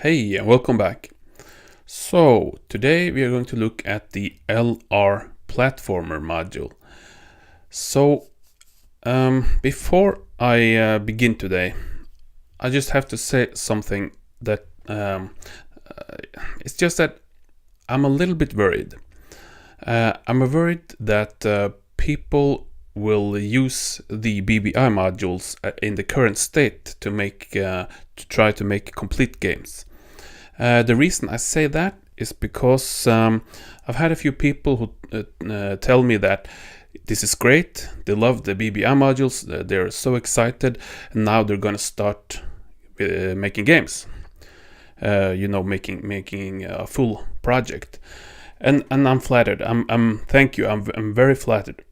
Hey, and welcome back. So, today we are going to look at the LR Platformer module. So, before I begin today, I just have to say something that it's just that I'm a little bit worried. I'm worried that people will use the BBI modules in the current state to try to make complete games. The reason I say that is because I've had a few people who tell me that this is great, they love the BBI modules, they're so excited, and now they're gonna start making games. Making a full project, and I'm flattered. Thank you. I'm very flattered.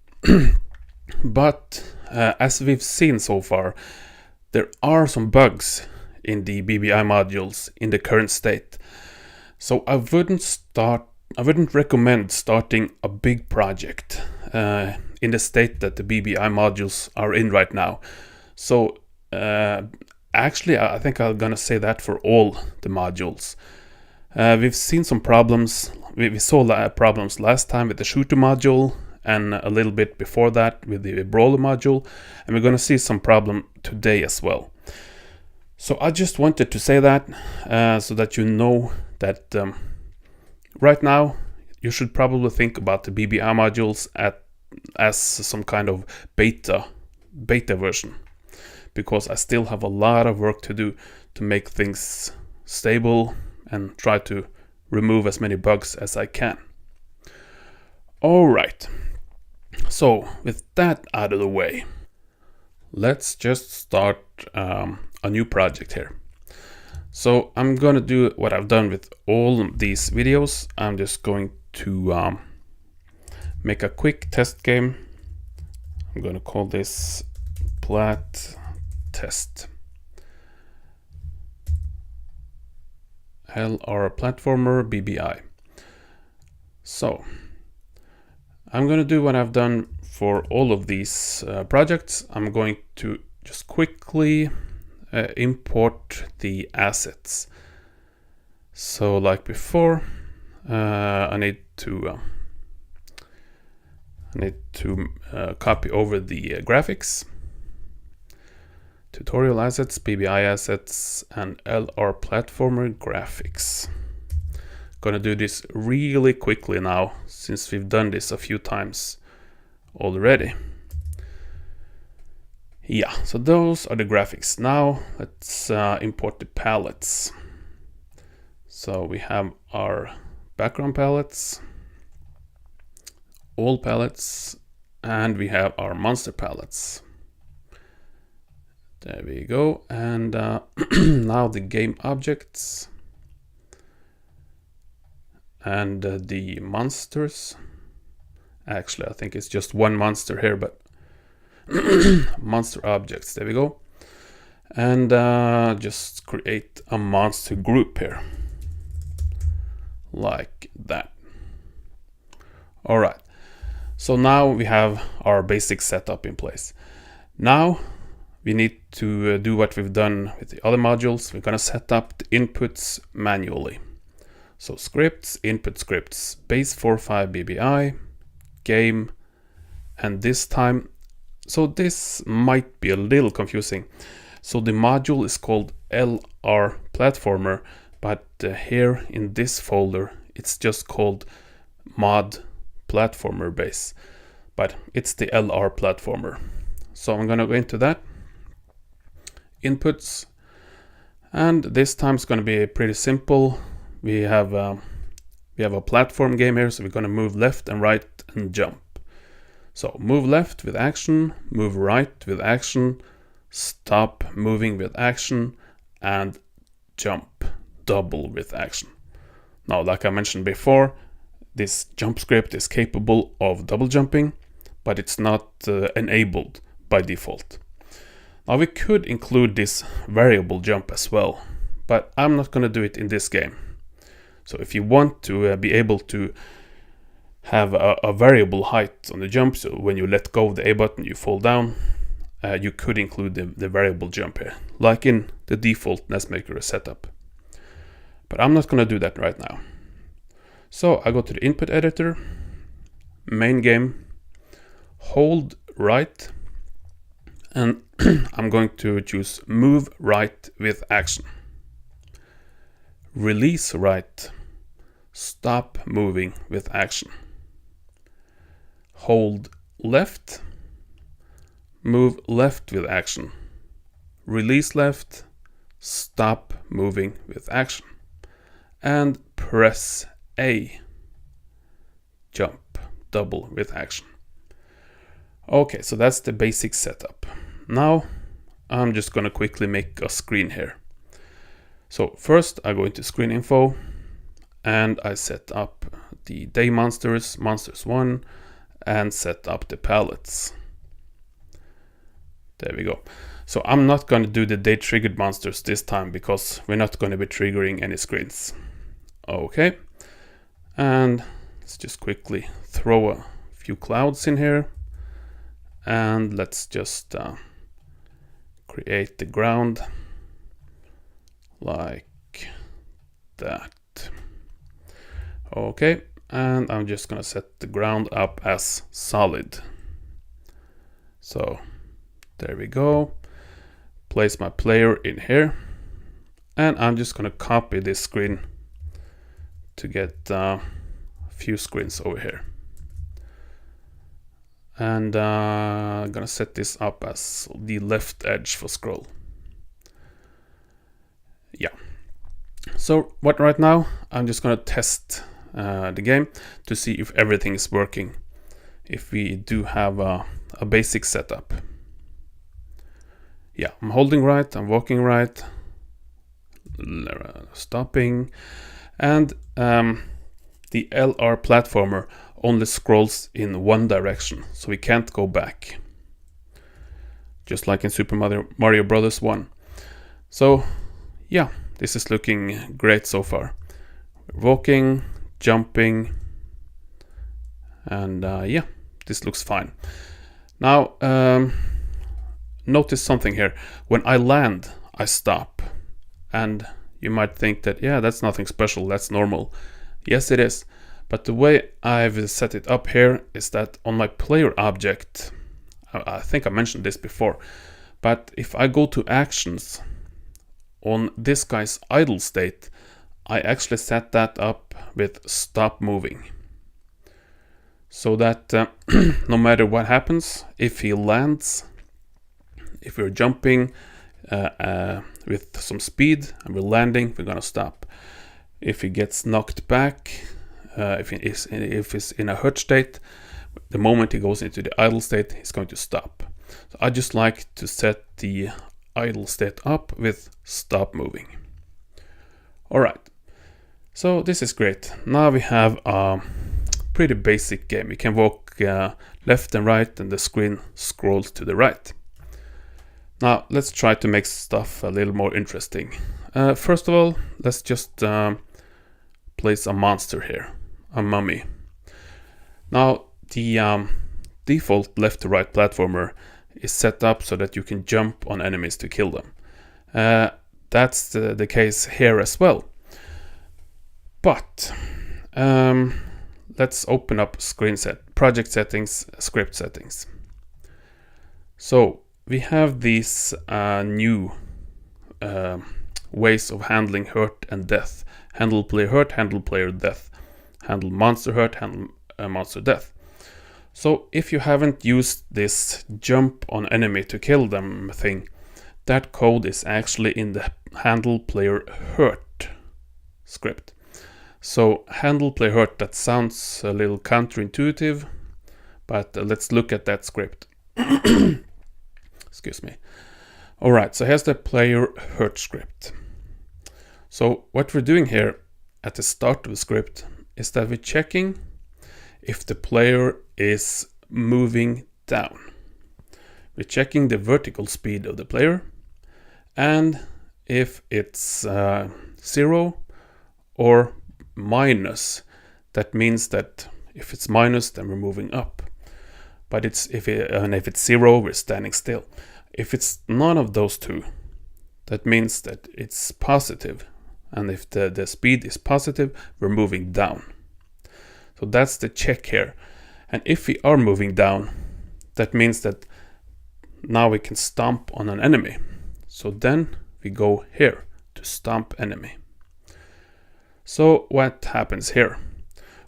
But as we've seen so far, there are some bugs in the BBI modules in the current state. So I wouldn't recommend starting a big project in the state that the BBI modules are in right now. So actually, I think I'm gonna say that for all the modules. We've seen some problems. We saw problems last time with the shooter module, and a little bit before that with the brawler module, and we're gonna see some problem today as well. So I just wanted to say that so that you know that right now you should probably think about the BBI modules as some kind of beta version, because I still have a lot of work to do to make things stable and try to remove as many bugs as I can. Alright, so with that out of the way, let's just start a new project here. So I'm gonna do what I've done with all these videos. I'm just going to make a quick test game. I'm gonna call this Plat Test. LR Platformer BBI. So I'm gonna do what I've done for all of these projects. I'm going to just quickly import the assets. So like before, I need to copy over the graphics, tutorial assets, BBI assets, and LR Platformer graphics. Gonna do this really quickly now, since we've done this a few times already. Yeah, so those are the graphics. Now let's import the palettes. So we have our background palettes, all palettes, and we have our monster palettes. There we go. And now the game objects and the monsters. Actually, I think it's just one monster here, but monster objects. There we go. And just create a monster group here, like that. All right. So now we have our basic setup in place. Now we need to do what we've done with the other modules. We're gonna set up the inputs manually. So scripts, input scripts, base45 BBI, game, and this time, so this might be a little confusing. So the module is called LR Platformer, but here in this folder, it's just called Mod Platformer Base, but it's the LR Platformer. So I'm gonna go into that, inputs, and this time it's gonna be pretty simple. We have a platform game here, so we're gonna move left and right and jump. So move left with action, move right with action, stop moving with action, and jump double with action. Now, like I mentioned before, this jump script is capable of double jumping, but it's not enabled by default. Now we could include this variable jump as well, but I'm not gonna do it in this game. So if you want to be able to have a variable height on the jump, so when you let go of the A button you fall down, you could include the variable jump here, like in the default NESmaker setup. But I'm not going to do that right now. So I go to the input editor, main game, hold right, and I'm going to choose move right with action. Release right, stop moving with action. Hold left, move left with action. Release left, stop moving with action. And press A, jump double with action. Okay, so that's the basic setup. Now I'm just gonna quickly make a screen here. So first I go into screen info and I set up the day monsters, monsters 1, and set up the palettes. There we go. So I'm not going to do the day triggered monsters this time because we're not going to be triggering any screens. Okay, and let's just quickly throw a few clouds in here, and let's just create the ground like that. Okay, and I'm just gonna set the ground up as solid. So there we go. Place my player in here, and I'm just gonna copy this screen to get a few screens over here. And I'm gonna set this up as the left edge for scroll. Yeah. So what right now, I'm just gonna test the game to see if everything is working, if we do have a basic setup. Yeah, I'm holding right, I'm walking right, stopping, and the LR Platformer only scrolls in one direction, so we can't go back, just like in Super Mario Bros. 1. So yeah, this is looking great so far. We're walking, jumping, and yeah, this looks fine. Now notice something here. When I land, I stop, and you might think that, yeah, that's nothing special, that's normal. Yes, it is, but the way I've set it up here is that on my player object, I think I mentioned this before, but if I go to actions on this guy's idle state, I actually set that up with stop moving, so that no matter what happens, if he lands, if we're jumping with some speed and we're landing, we're gonna stop. If he gets knocked back, if he's in a hurt state, the moment he goes into the idle state, he's going to stop. So I just like to set the idle state up with stop moving. Alright, so this is great. Now we have a pretty basic game. We can walk left and right, and the screen scrolls to the right. Now let's try to make stuff a little more interesting. First of all, let's just place a monster here, a mummy. Now the default left to right platformer is set up so that you can jump on enemies to kill them. That's the case here as well. But let's open up project settings, script settings. So we have these new ways of handling hurt and death. Handle player hurt, handle player death. Handle monster hurt, handle monster death. So if you haven't used this jump on enemy to kill them thing, that code is actually in the handle player hurt script. So handle player hurt, that sounds a little counterintuitive, but let's look at that script. Excuse me. Alright, so here's the player hurt script. So what we're doing here at the start of the script is that we're checking if the player is moving down. We're checking the vertical speed of the player, and if it's 0 or minus, that means that if it's minus, then we're moving up. But if it's 0, we're standing still. If it's none of those two, that means that it's positive, and if the speed is positive, we're moving down. So that's the check here. And if we are moving down, that means that now we can stomp on an enemy. So then we go here to stomp enemy. So what happens here?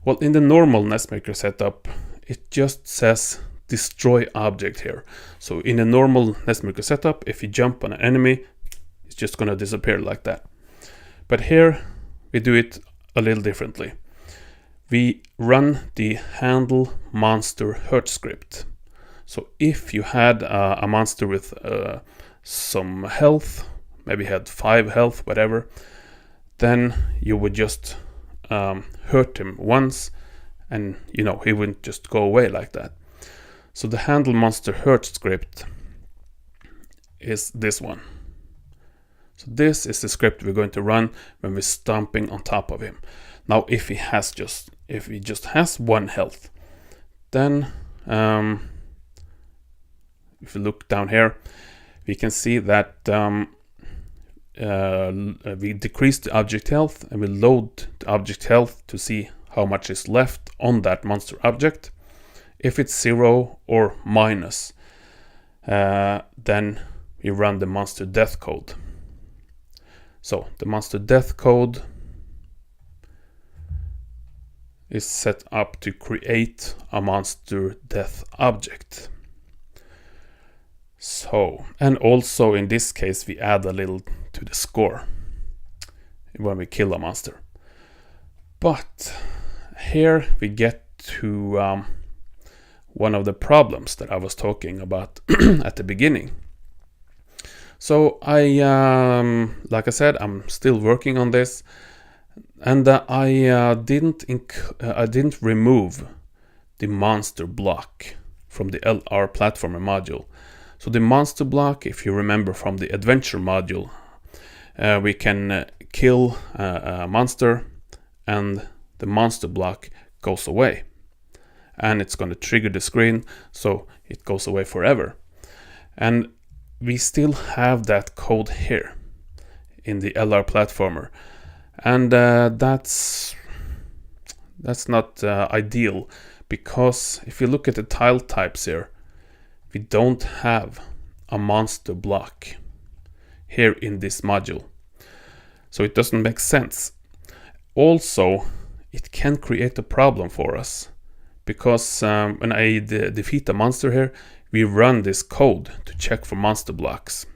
Well, in the normal NESmaker setup, it just says destroy object here. So in a normal NESmaker setup, if you jump on an enemy, it's just gonna disappear like that. But here we do it a little differently. We run the handle monster hurt script. So if you had a monster with some health, maybe had 5 health, whatever, then you would just hurt him once, and you know, he wouldn't just go away like that. So the handle monster hurt script is this one. So this is the script we're going to run when we're stomping on top of him. Now if he just has 1 health, then if you look down here, we can see that we decrease the object health and we load the object health to see how much is left on that monster object. If it's 0 or minus, then we run the monster death code. So the monster death code is set up to create a monster death object. So, and also in this case we add a little to the score when we kill a monster. But here we get to one of the problems that I was talking about at the beginning. So like I said, I'm still working on this, and I didn't remove the monster block from the LR Platformer module. So the monster block, if you remember from the adventure module, we can kill a monster and the monster block goes away. And it's going to trigger the screen, so it goes away forever. And we still have that code here in the LR Platformer. And that's not ideal, because if you look at the tile types here, we don't have a monster block here in this module. So it doesn't make sense. Also, it can create a problem for us, because when I defeat a monster here, we run this code to check for monster blocks.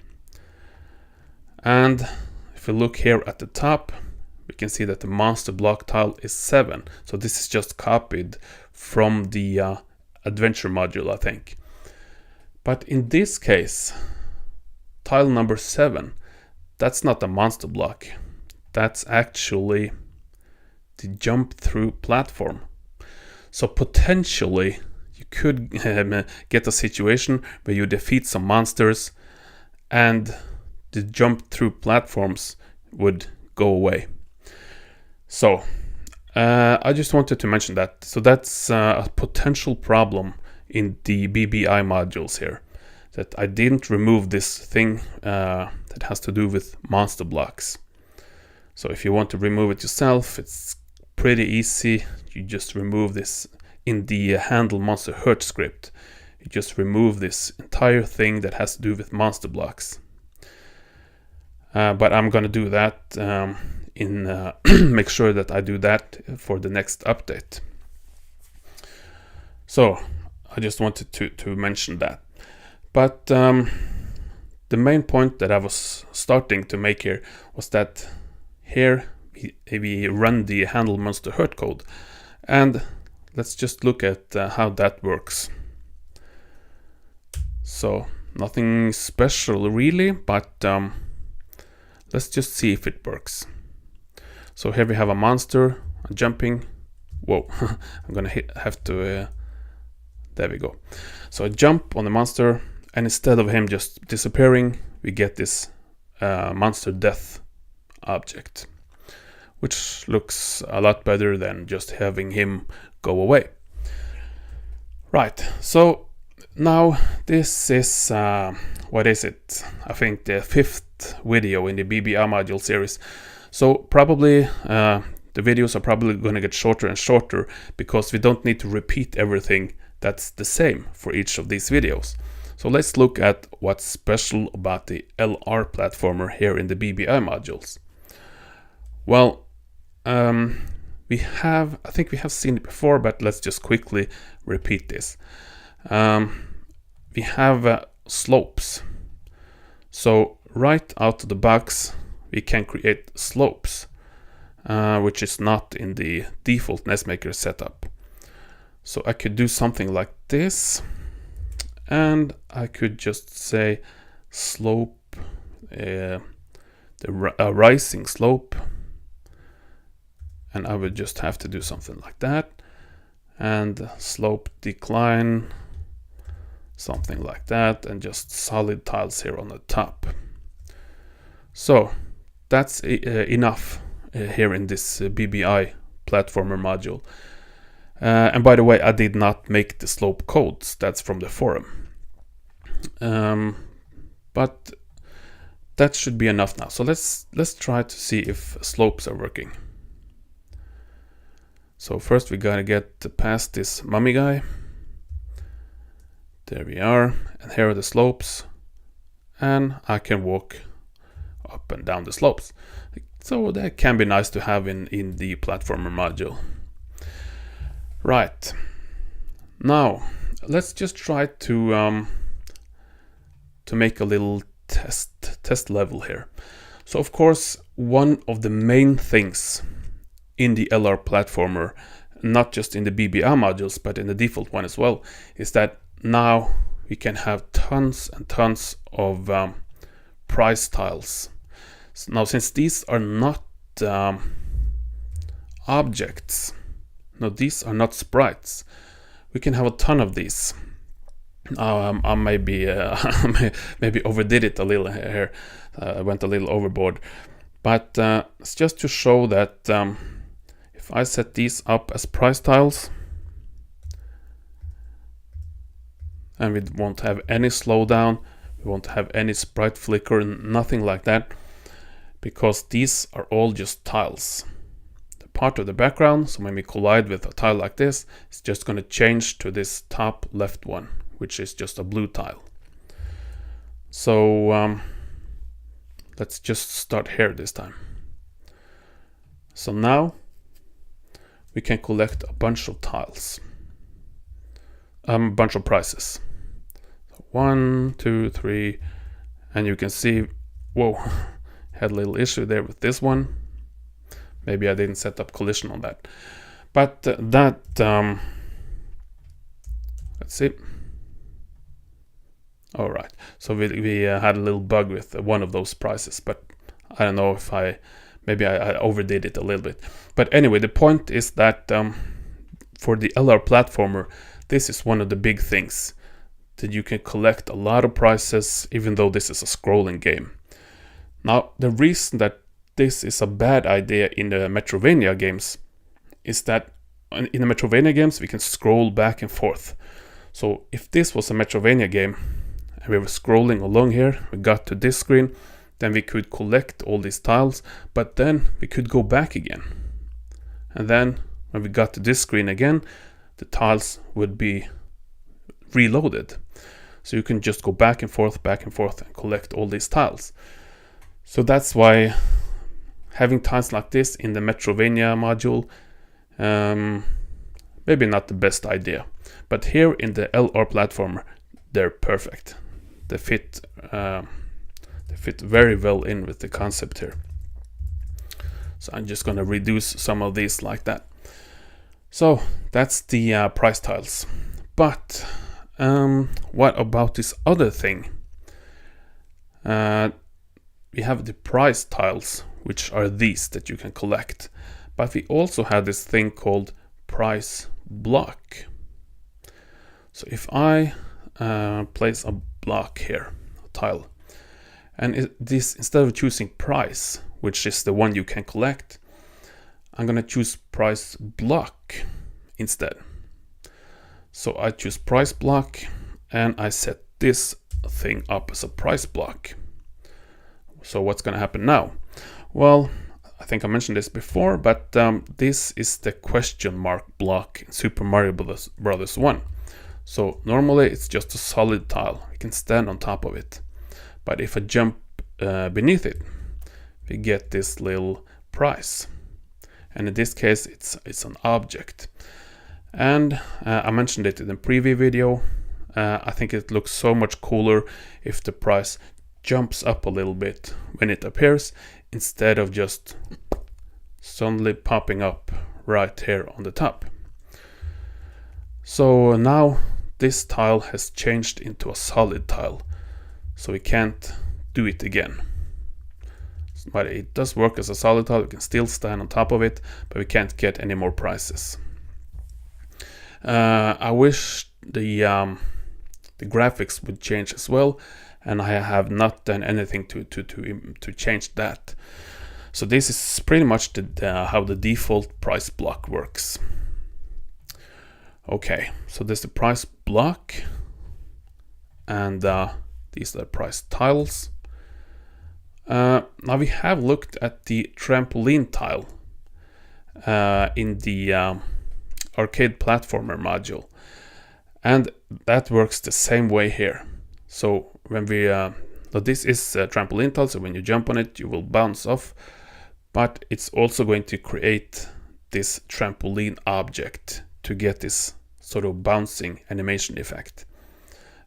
And if you look here at the top, we can see that the monster block tile is 7. So this is just copied from the adventure module, I think. But in this case, tile number 7, that's not a monster block. That's actually the jump through platform. So potentially you could get a situation where you defeat some monsters and the jump through platforms would go away. So I just wanted to mention that. So that's a potential problem in the BBI modules here, that I didn't remove this thing that has to do with monster blocks. So if you want to remove it yourself, it's pretty easy. You just remove this in the handle monster hurt script. You just remove this entire thing that has to do with monster blocks. But I'm gonna do that make sure that I do that for the next update. So I just wanted to mention that. But the main point that I was starting to make here was that here we run the handle monster hurt code, and let's just look at how that works. So nothing special really, but let's just see if it works. So here we have a monster jumping. Whoa, I'm gonna have to there we go. So I jump on the monster, and instead of him just disappearing, we get this monster death object, which looks a lot better than just having him go away. Right, so now this is what is it? I think the 5th video in the BBI module series. So probably the videos are probably going to get shorter and shorter because we don't need to repeat everything that's the same for each of these videos. So let's look at what's special about the LR Platformer here in the BBI modules. Well, I think we have seen it before, but let's just quickly repeat this. We have slopes. So right out of the box, we can create slopes, which is not in the default NESmaker setup. So I could do something like this, and I could just say slope, a rising slope, and I would just have to do something like that, and slope decline, something like that, and just solid tiles here on the top. So that's enough here in this BBI Platformer module. And by the way, I did not make the slope codes, that's from the forum. But that should be enough now. So let's try to see if slopes are working. So first we gotta get past this mummy guy. There we are, and here are the slopes, and I can walk up and down the slopes. So that can be nice to have in the platformer module. Right, now let's just try to make a little test level here. So of course, one of the main things in the LR Platformer, not just in the BBI modules, but in the default one as well, is that now we can have tons and tons of price tiles. So now, since these are not objects, no, these are not sprites, we can have a ton of these. I maybe overdid it a little here. I went a little overboard, but it's just to show that if I set these up as price tiles, and we won't have any slowdown, we won't have any sprite flicker, nothing like that, because these are all just tiles. The part of the background, so when we collide with a tile like this, it's just going to change to this top left one, which is just a blue tile. So let's just start here this time. So now we can collect a bunch of tiles, a bunch of prices. 1, 2, 3, and you can see, whoa, had a little issue there with this one. Maybe I didn't set up collision on that, but let's see. All right, so we had a little bug with one of those prices, but I don't know if maybe I overdid it a little bit. But anyway, the point is that for the LR Platformer, this is one of the big things, that you can collect a lot of prices even though this is a scrolling game. Now, the reason that this is a bad idea in the Metrovania games is that in the Metrovania games we can scroll back and forth. So if this was a Metrovania game and we were scrolling along here, we got to this screen, then we could collect all these tiles, but then we could go back again. And then when we got to this screen again, the tiles would be reloaded. So you can just go back and forth and collect all these tiles. So that's why having tiles like this in the Metrovania module, maybe not the best idea. But here in the LR Platformer, they're perfect. They fit very well in with the concept here. So I'm just going to reduce some of these like that. So that's the price tiles. But what about this other thing? We have the price tiles, which are these that you can collect. But we also have this thing called price block. So if I place a block here, a tile, and this, instead of choosing price, which is the one you can collect, I'm going to choose price block instead. So I choose price block and I set this thing up as a price block. So what's going to happen now? Well, I think I mentioned this before, but this is the question mark block in Super Mario Bros. 1. So normally it's just a solid tile. We can stand on top of it. But if I jump beneath it, we get this little prize. And in this case, it's an object. And I mentioned it in the preview video. I think it looks so much cooler if the price jumps up a little bit when it appears, instead of just suddenly popping up right here on the top. So now this tile has changed into a solid tile, so we can't do it again. But it does work as a solid tile. We can still stand on top of it, but we can't get any more prizes. I wish the graphics would change as well, and I have not done anything to change that. So this is pretty much how the default price block works. Okay, so there's the price block, and these are the price tiles. Now we have looked at the trampoline tile in the arcade platformer module, and that works the same way here. So when we this is a trampoline tile, so when you jump on it you will bounce off, but it's also going to create this trampoline object to get this sort of bouncing animation effect.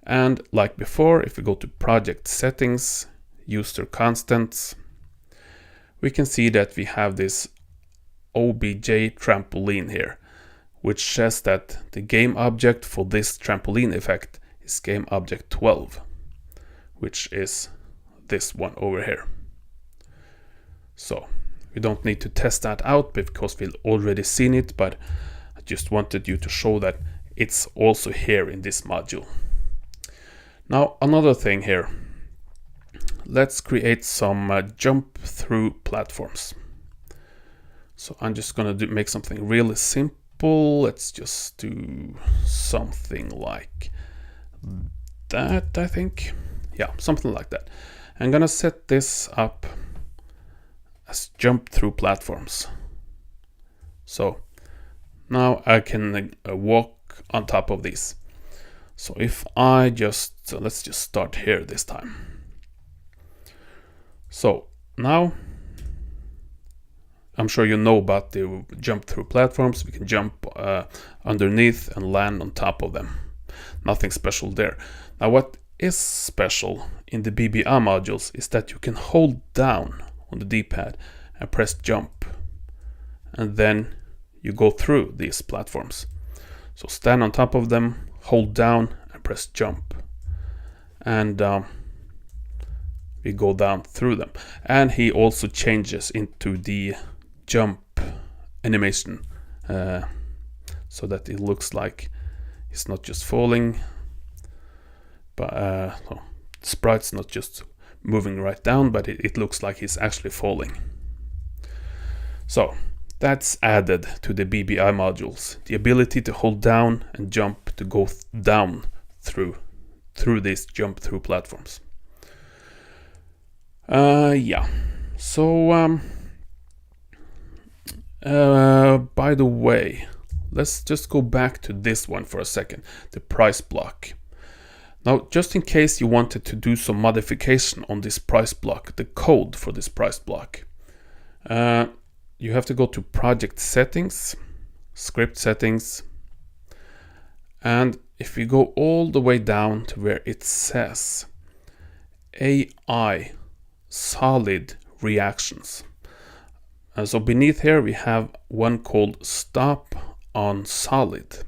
And like before, if we go to project settings, user constants, we can see that we have this OBJ trampoline here, which says that the game object for this trampoline effect is game object 12, which is this one over here. So we don't need to test that out because we've already seen it, but I just wanted you to show that it's also here in this module. Now another thing here, let's create some jump through platforms. So I'm just gonna make something really simple. Let's just do something like that, I think. Yeah, something like that. I'm gonna set this up as jump through platforms. So now I can walk on top of these. So if I let's just start here this time. So now I'm sure you know about the jump through platforms. We can jump underneath and land on top of them. Nothing special there. Now what is special in the BBI modules is that you can hold down on the D-pad and press jump, and then you go through these platforms. So stand on top of them, hold down and press jump, and we go down through them. And he also changes into the jump animation so that it looks like it's not just falling, but the sprite's not just moving right down, but it looks like he's actually falling. So that's added to the BBI modules, the ability to hold down and jump to go down through these jump through platforms. Yeah, so by the way, let's just go back to this one for a second, the price block. Now, just in case you wanted to do some modification on this price block, the code for this price block, you have to go to project settings, script settings, and if you go all the way down to where it says AI solid reactions. So beneath here we have one called stop on solid.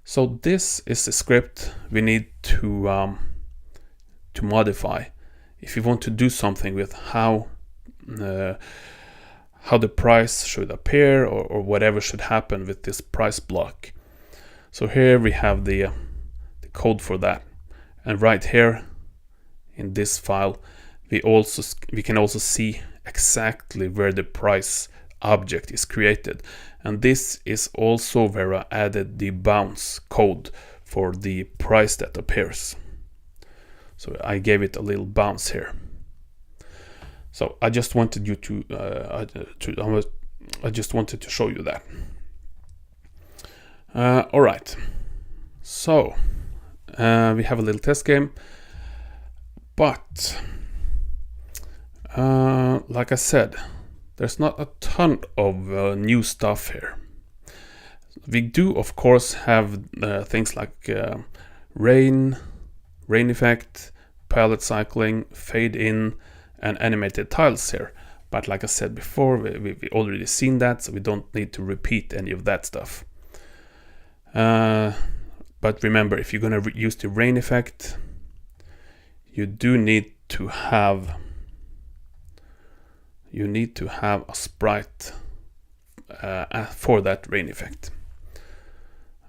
So this is the script we need to modify if you want to do something with how the price should appear or whatever should happen with this price block. So here we have the code for that, and right here in this file we can also see exactly where the price object is created, and this is also where I added the bounce code for the price that appears. So I gave it a little bounce here. So I just wanted you to, I just wanted to show you that. All right. So we have a little test game, but like I said, there's not a ton of new stuff here. We do, of course, have things like rain effect, palette cycling, fade in, and animated tiles here. But like I said before, we already seen that, so we don't need to repeat any of that stuff. But remember, if you're going to use the rain effect, you do need to have a sprite for that rain effect.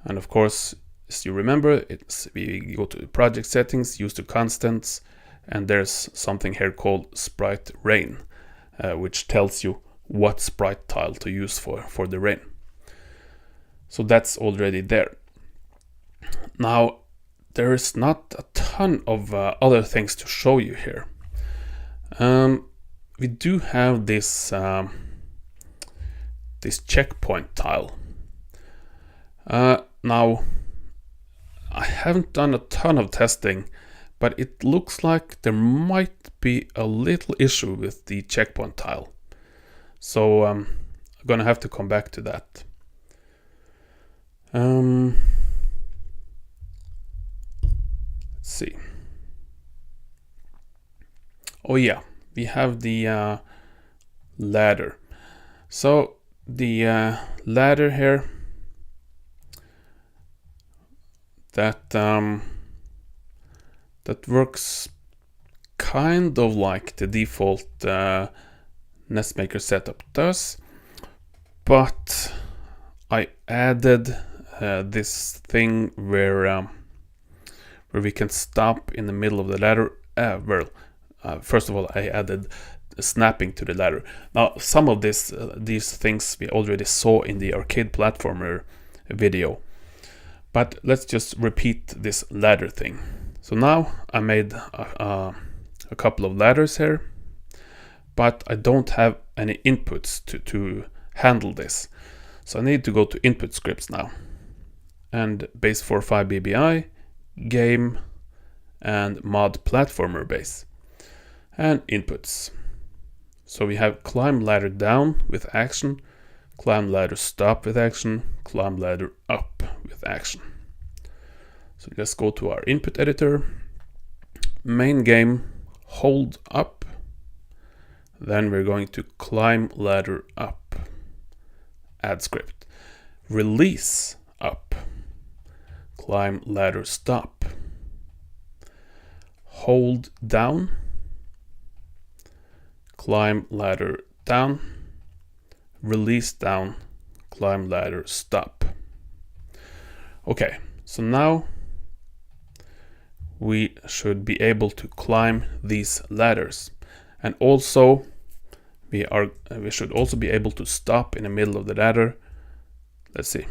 And of course, as you remember, we go to the project settings, use the constants, and there's something here called sprite rain, which tells you what sprite tile to use for the rain. So that's already there. Now, there is not a ton of other things to show you here. We do have this checkpoint tile. Now, I haven't done a ton of testing, but it looks like there might be a little issue with the checkpoint tile. So I'm gonna have to come back to that. Let's see. Oh yeah, we have the ladder. So the ladder here, that works kind of like the default NESmaker setup does, but I added this thing where we can stop in the middle of the ladder. First of all, I added snapping to the ladder. Now, some of these things we already saw in the arcade platformer video, but let's just repeat this ladder thing. So now I made a couple of ladders here, but I don't have any inputs to handle this. So I need to go to input scripts now, and base 45 BBI, game, and mod platformer base, and inputs. So we have climb ladder down with action, climb ladder stop with action, climb ladder up with action. So let's go to our input editor, main game, hold up, then we're going to climb ladder up, add script, release up, climb ladder stop, hold down, climb ladder down, release down, climb ladder stop. Okay, so now we should be able to climb these ladders, and also we should also be able to stop in the middle of the ladder. Let's see,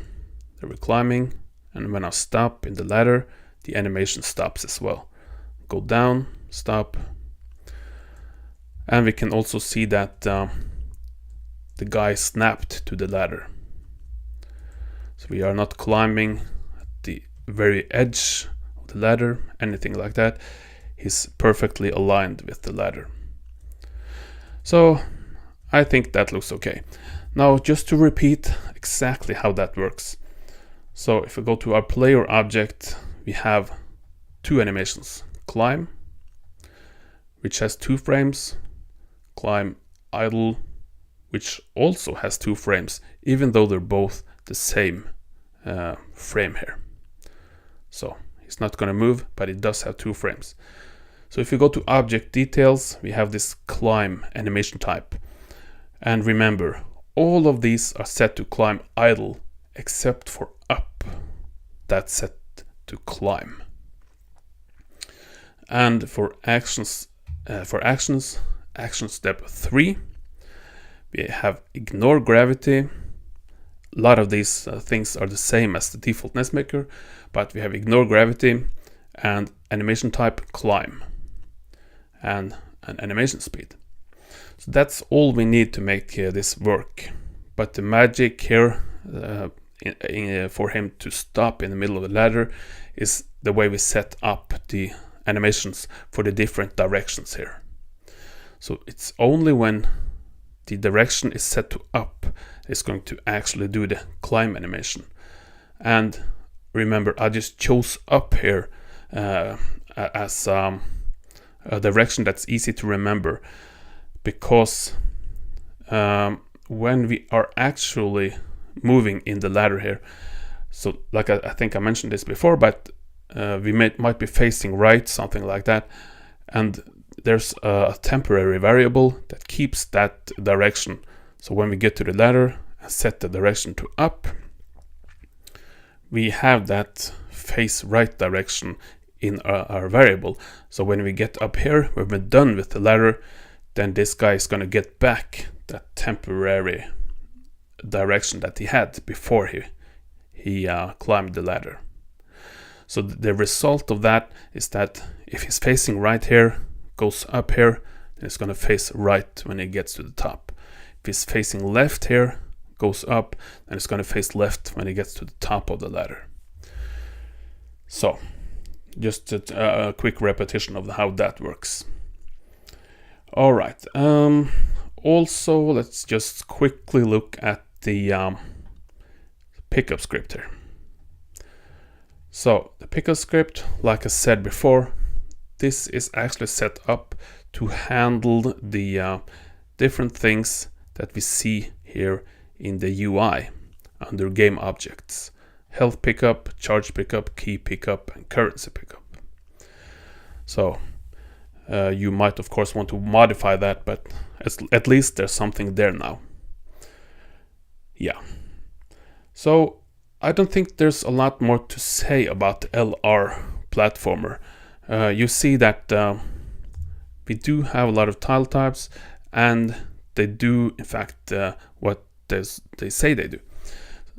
there we're climbing, and when I stop in the ladder, the animation stops as well. Go down, stop, and we can also see that the guy snapped to the ladder. So we are not climbing at the very edge of the ladder, anything like that. He's perfectly aligned with the ladder. So I think that looks okay. Now, just to repeat exactly how that works. So if we go to our player object, we have two animations. Climb, which has 2 frames, climb idle, which also has 2 frames, even though they're both the same frame here. So it's not going to move, but it does have 2 frames. So if you go to object details, we have this climb animation type. And remember, all of these are set to climb idle, except for up. That's set to climb. And for actions, action step 3, we have ignore gravity. A lot of these things are the same as the default NESmaker, but we have ignore gravity and animation type climb and an animation speed. So that's all we need to make this work. But the magic here for him to stop in the middle of the ladder is the way we set up the animations for the different directions here. So it's only when the direction is set to up it's going to actually do the climb animation. And remember, I just chose up here as a direction that's easy to remember, because when we are actually moving in the ladder here, so like I think I mentioned this before, but we might be facing right, something like that, and there's a temporary variable that keeps that direction. So when we get to the ladder and set the direction to up, we have that face right direction in our variable. So when we get up here, when we're done with the ladder, then this guy is going to get back that temporary direction that he had before he climbed the ladder. So the result of that is that if he's facing right here, goes up here, then it's going to face right when he gets to the top. If he's facing left here, goes up, then it's going to face left when he gets to the top of the ladder. So just a quick repetition of how that works. All right. Also, let's just quickly look at the pickup script here. So the pickup script, like I said before, this is actually set up to handle the different things that we see here in the UI under game objects: health pickup, charge pickup, key pickup, and currency pickup. So you might of course want to modify that, but at least there's something there now. Yeah. So I don't think there's a lot more to say about the LR Platformer. You see that we do have a lot of tile types, and they do in fact what they say they do.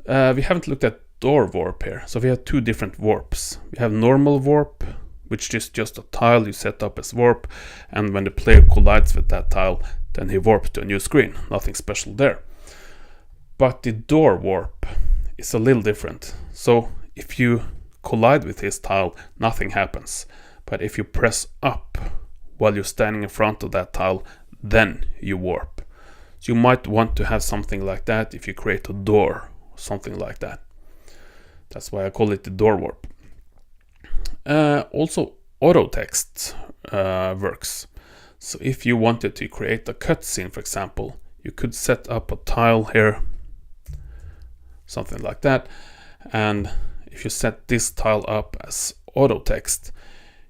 We haven't looked at door warp here. So we have two different warps. We have normal warp, which is just a tile you set up as warp, and when the player collides with that tile, then he warps to a new screen. Nothing special there. But the door warp is a little different. So if you collide with his tile, nothing happens. But if you press up while you're standing in front of that tile, then you warp. So you might want to have something like that if you create a door, or something like that. That's why I call it the door warp. Also, auto text works. So if you wanted to create a cutscene, for example, you could set up a tile here, something like that. And if you set this tile up as auto text,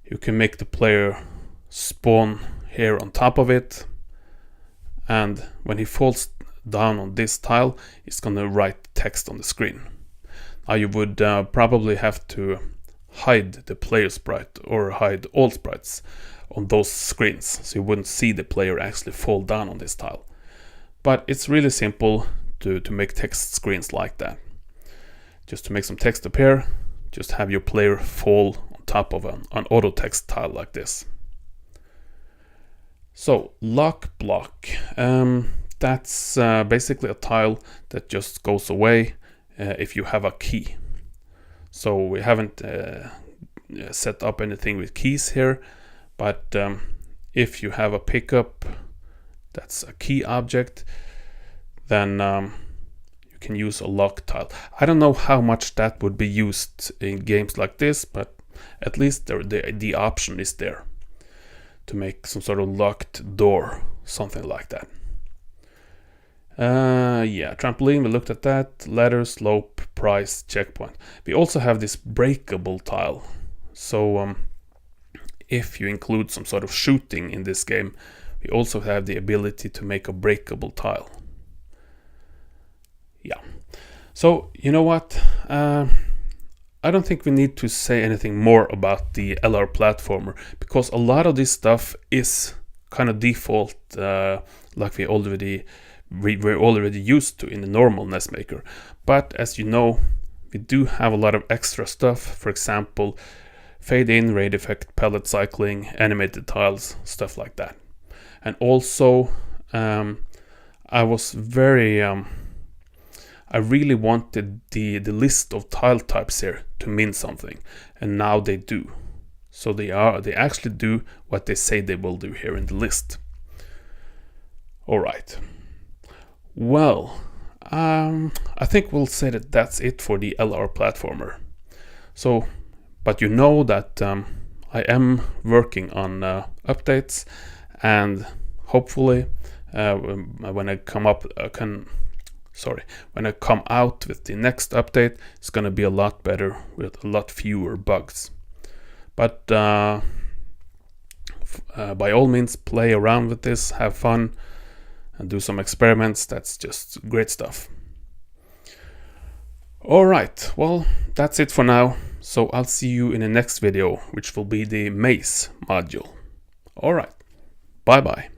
you can make the player spawn here on top of it. And when he falls down on this tile, it's going to write text on the screen. Now you would probably have to hide the player sprite or hide all sprites on those screens, so you wouldn't see the player actually fall down on this tile. But it's really simple to make text screens like that. Just to make some text appear, just have your player fall on top of an auto text tile like this. So lock block, that's basically a tile that just goes away if you have a key. So we haven't set up anything with keys here, but if you have a pickup that's a key object, then you can use a lock tile. I don't know how much that would be used in games like this, but at least the option is there to make some sort of locked door, something like that. Yeah, trampoline, we looked at that. Ladder, slope, price, checkpoint. We also have this breakable tile. So if you include some sort of shooting in this game, we also have the ability to make a breakable tile. Yeah. So, you know what? I don't think we need to say anything more about the LR Platformer, because a lot of this stuff is kind of default, like we're already used to in the normal NESmaker. But as you know, we do have a lot of extra stuff. For example, fade in, raid effect, palette cycling, animated tiles, stuff like that. And also I was very I really wanted the list of tile types here to mean something, and now they do. So they actually do what they say they will do here in the list. All right. Well, I think we'll say that that's it for the LR Platformer. So, but you know that I am working on updates, and hopefully when I come out with the next update, it's gonna be a lot better with a lot fewer bugs. But by all means, play around with this, have fun, and do some experiments. That's just great stuff. Alright, well, that's it for now. So I'll see you in the next video, which will be the maze module. Alright, bye bye.